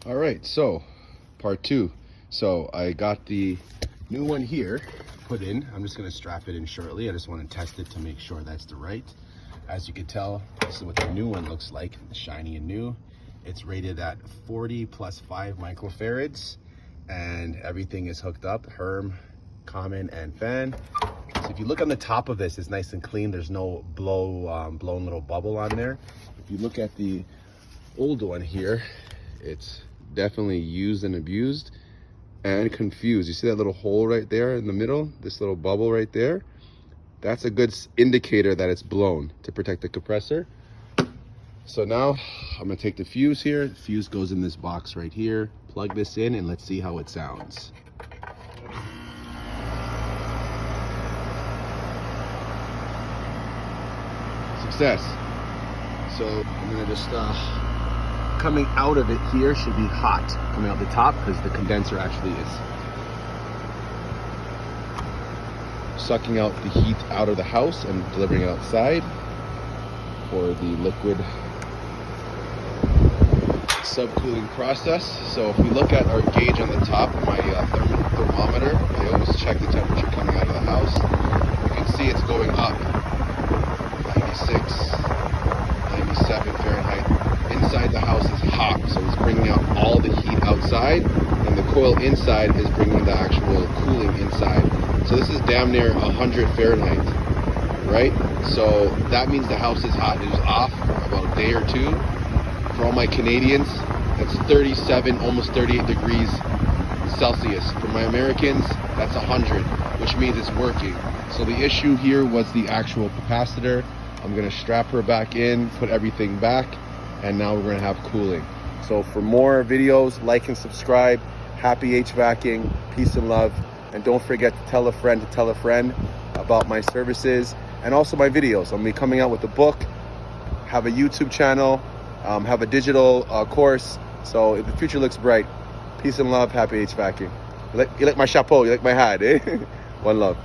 All right, so part two. So I got the new one here put in. I'm just gonna strap it in shortly. I just want to test it to make sure that's the right. As you can tell, this is what the new one looks like, shiny and new. It's rated at 40 plus 5 microfarads, and everything is hooked up, Herm, common, and fan. So if you look on the top of this, it's nice and clean. There's no blown little bubble on there. If you look at the old one here, it's definitely used and abused and confused. You see that little hole right there in the middle, this little bubble right there? That's a good indicator that it's blown to protect the compressor. So now I'm gonna take the fuse here. The fuse goes in this box right here. Plug this in and let's see how it sounds. Success. So I'm gonna just coming out of it here should be hot coming out the top because the condenser actually is sucking out the heat out of the house and delivering it outside for the liquid subcooling process. So if we look at our gauge on the top, my thermometer, I always check the temperature coming out of the house. You can see it's going up, 96, 97 Fahrenheit. Inside the house is hot, so it's bringing out all the heat outside, and the coil inside is bringing the actual cooling inside. So this is damn near 100 Fahrenheit, right? So that means the house is hot. It was off about a day or two. For all my Canadians, that's 37, almost 38 degrees Celsius. For my Americans, that's 100, which means it's working. So the issue here was the actual capacitor. I'm gonna strap her back in, put everything back, and now we're gonna have cooling. So for more videos, like and subscribe. Happy HVACing, peace and love. And don't forget to tell a friend about my services and also my videos. I'm gonna be coming out with a book, have a YouTube channel, have a digital course. So the future looks bright. Peace and love, happy HVACing. You like my chapeau, you like my hat, eh? One love.